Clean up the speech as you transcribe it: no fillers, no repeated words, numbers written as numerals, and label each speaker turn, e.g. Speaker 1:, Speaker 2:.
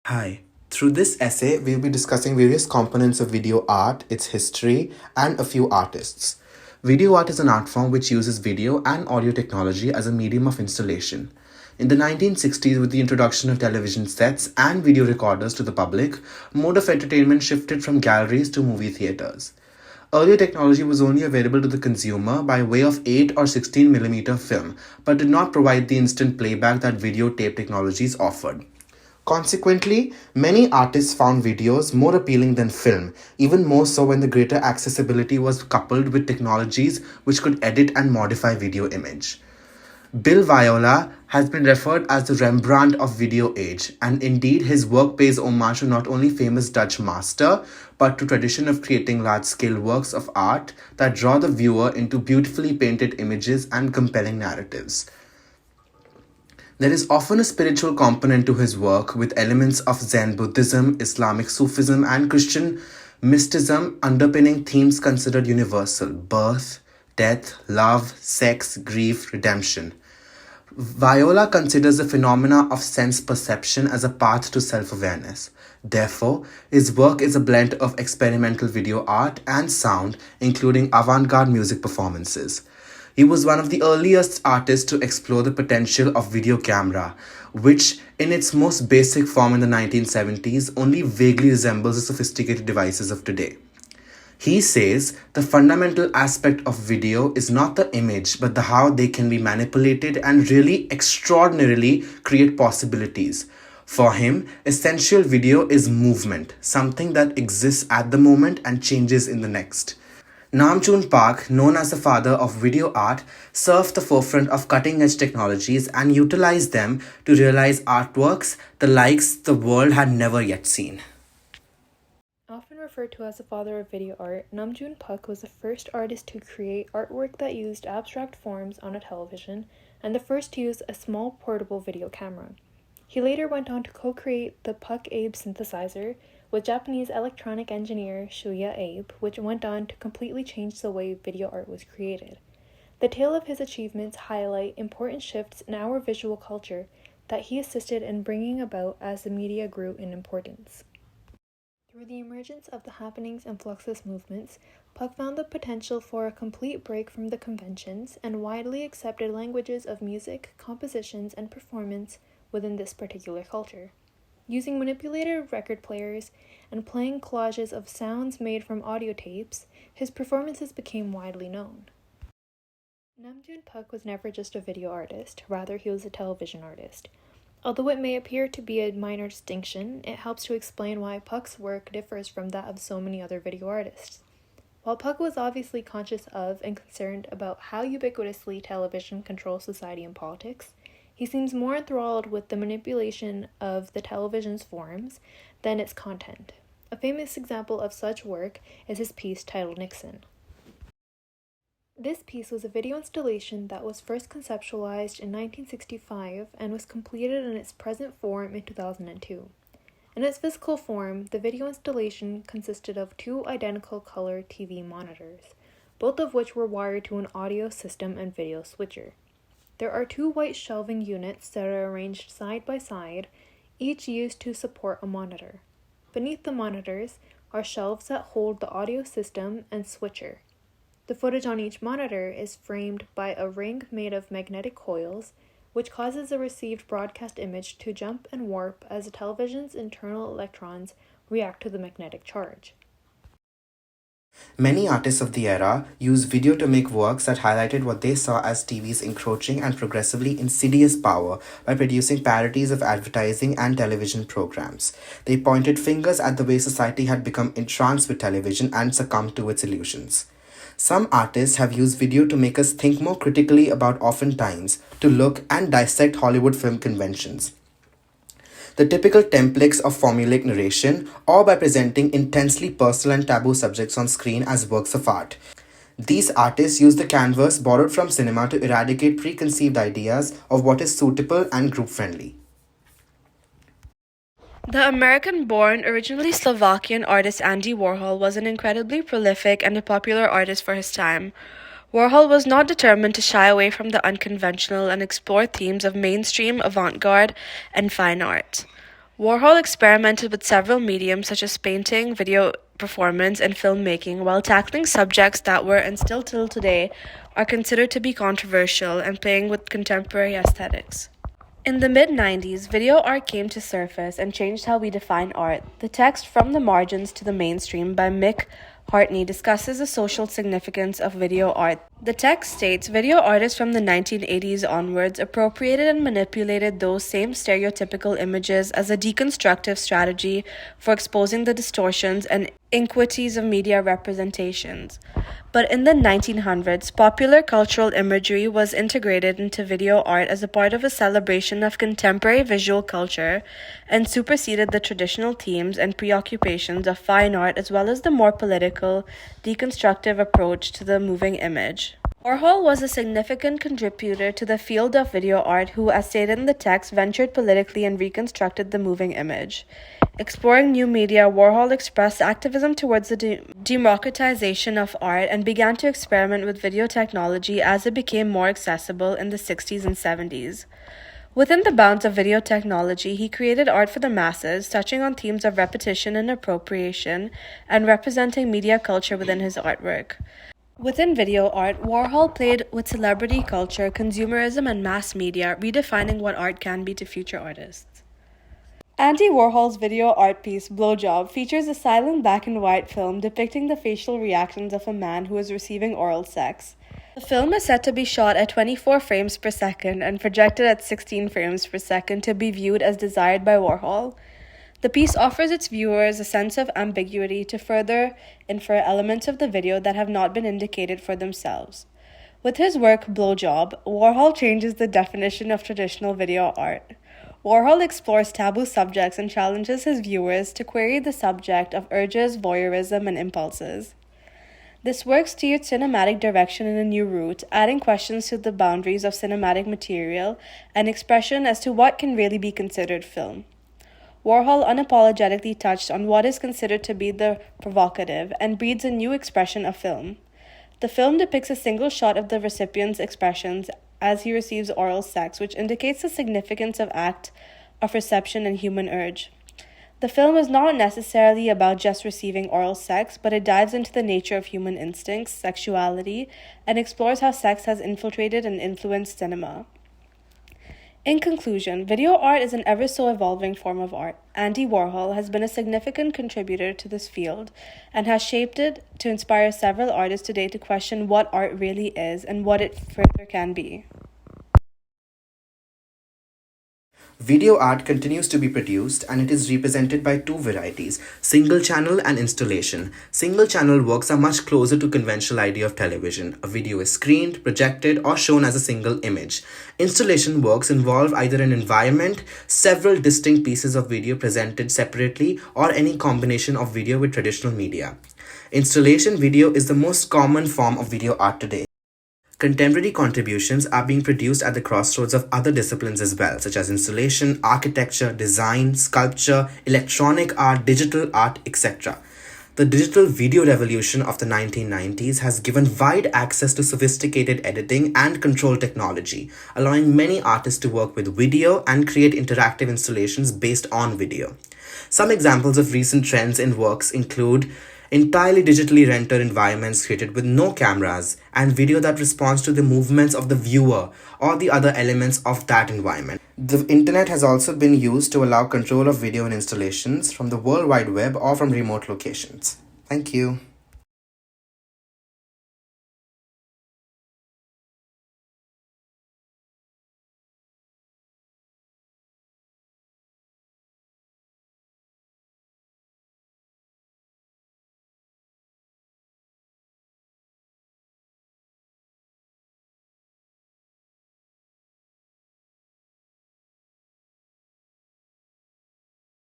Speaker 1: Hi. Through this essay, we'll be discussing various components of video art, its history, and a few artists. Video art is an art form which uses video and audio technology as a medium of installation. In the 1960s, with the introduction of television sets and video recorders to the public, mode of entertainment shifted from galleries to movie theaters. Earlier technology was only available to the consumer by way of 8 or 16mm film, but did not provide the instant playback that videotape technologies offered. Consequently, many artists found videos more appealing than film, even more so when the greater accessibility was coupled with technologies which could edit and modify video image. Bill Viola has been referred as the Rembrandt of video age, and indeed his work pays homage to not only famous Dutch master, but to tradition of creating large-scale works of art that draw the viewer into beautifully painted images and compelling narratives. There is often a spiritual component to his work with elements of Zen Buddhism, Islamic Sufism, and Christian mysticism underpinning themes considered universal: birth, death, love, sex, grief, redemption. Viola considers the phenomena of sense perception as a path to self awareness. Therefore, his work is a blend of experimental video art and sound, including avant garde music performances. He was one of the earliest artists to explore the potential of video camera, which, in its most basic form in the 1970s, only vaguely resembles the sophisticated devices of today. He says the fundamental aspect of video is not the image, but the how they can be manipulated and really extraordinarily create possibilities. For him, essential video is movement, something that exists at the moment and changes in the next. Jun Paik, known as the father of video art, served the forefront of cutting-edge technologies and utilized them to realize artworks the likes the world had never yet seen.
Speaker 2: Often referred to as the father of video art, Jun Paik was the first artist to create artwork that used abstract forms on a television and the first to use a small portable video camera. He later went on to co-create the Paik-Abe synthesizer with Japanese electronic engineer Shuya Abe, which went on to completely change the way video art was created. The tale of his achievements highlight important shifts in our visual culture that he assisted in bringing about as the media grew in importance. Through the emergence of the happenings and fluxus movements, Paik found the potential for a complete break from the conventions and widely accepted languages of music, compositions, and performance within this particular culture. Using manipulated record players and playing collages of sounds made from audio tapes, his performances became widely known. Jun Paik was never just a video artist, rather he was a television artist. Although it may appear to be a minor distinction, it helps to explain why Paik's work differs from that of so many other video artists. While Paik was obviously conscious of and concerned about how ubiquitously television controls society and politics, he seems more enthralled with the manipulation of the television's forms than its content. A famous example of such work is his piece titled Nixon. This piece was a video installation that was first conceptualized in 1965 and was completed in its present form in 2002. In its physical form, the video installation consisted of two identical color TV monitors, both of which were wired to an audio system and video switcher. There are two white shelving units that are arranged side by side, each used to support a monitor. Beneath the monitors are shelves that hold the audio system and switcher. The footage on each monitor is framed by a ring made of magnetic coils, which causes the received broadcast image to jump and warp as the television's internal electrons react to the magnetic charge.
Speaker 1: Many artists of the era used video to make works that highlighted what they saw as TV's encroaching and progressively insidious power by producing parodies of advertising and television programs. They pointed fingers at the way society had become entranced with television and succumbed to its illusions. Some artists have used video to make us think more critically about oftentimes, to look and dissect Hollywood film conventions, the typical templates of formulaic narration, or by presenting intensely personal and taboo subjects on screen as works of art. These artists use the canvas borrowed from cinema to eradicate preconceived ideas of what is suitable and group-friendly.
Speaker 3: The American-born, originally Slovakian artist Andy Warhol was an incredibly prolific and a popular artist for his time. Warhol was not determined to shy away from the unconventional and explore themes of mainstream, avant-garde, and fine art. Warhol experimented with several mediums such as painting, video performance, and filmmaking while tackling subjects that were, and still till today, are considered to be controversial and playing with contemporary aesthetics. In the mid-90s, video art came to surface and changed how we define art. The text From the Margins to the Mainstream by Mick Hartney discusses the social significance of video art. The text states, video artists from the 1980s onwards appropriated and manipulated those same stereotypical images as a deconstructive strategy for exposing the distortions and iniquities of media representations. But in the 1900s, popular cultural imagery was integrated into video art as a part of a celebration of contemporary visual culture and superseded the traditional themes and preoccupations of fine art as well as the more political, deconstructive approach to the moving image. Worhol was a significant contributor to the field of video art who, as stated in the text, ventured politically and reconstructed the moving image. Exploring new media, Warhol expressed activism towards the democratization of art and began to experiment with video technology as it became more accessible in the 60s and 70s. Within the bounds of video technology, he created art for the masses, touching on themes of repetition and appropriation, and representing media culture within his artwork. Within video art, Warhol played with celebrity culture, consumerism, and mass media, redefining what art can be to future artists. Andy Warhol's video art piece, Blowjob, features a silent black and white film depicting the facial reactions of a man who is receiving oral sex. The film is said to be shot at 24 frames per second and projected at 16 frames per second to be viewed as desired by Warhol. The piece offers its viewers a sense of ambiguity to further infer elements of the video that have not been indicated for themselves. With his work, Blowjob, Warhol changes the definition of traditional video art. Warhol explores taboo subjects and challenges his viewers to query the subject of urges, voyeurism, and impulses. This work steered cinematic direction in a new route, adding questions to the boundaries of cinematic material and expression as to what can really be considered film. Warhol unapologetically touched on what is considered to be the provocative and breeds a new expression of film. The film depicts a single shot of the recipient's expressions as he receives oral sex, which indicates the significance of act of reception and human urge. The film is not necessarily about just receiving oral sex, but it dives into the nature of human instincts, sexuality, and explores how sex has infiltrated and influenced cinema. In conclusion, video art is an ever so evolving form of art. Andy Warhol has been a significant contributor to this field and has shaped it to inspire several artists today to question what art really is and what it further can be.
Speaker 1: Video art continues to be produced and it is represented by two varieties, single channel and installation. Single channel works are much closer to conventional idea of television. A video is screened, projected or shown as a single image. Installation works involve either an environment, several distinct pieces of video presented separately or any combination of video with traditional media. Installation video is the most common form of video art today. Contemporary contributions are being produced at the crossroads of other disciplines as well, such as installation, architecture, design, sculpture, electronic art, digital art, etc. The digital video revolution of the 1990s has given wide access to sophisticated editing and control technology, allowing many artists to work with video and create interactive installations based on video. Some examples of recent trends in works include entirely digitally rendered environments created with no cameras and video that responds to the movements of the viewer or the other elements of that environment. The internet has also been used to allow control of video and installations from the World Wide Web or from remote locations. Thank you.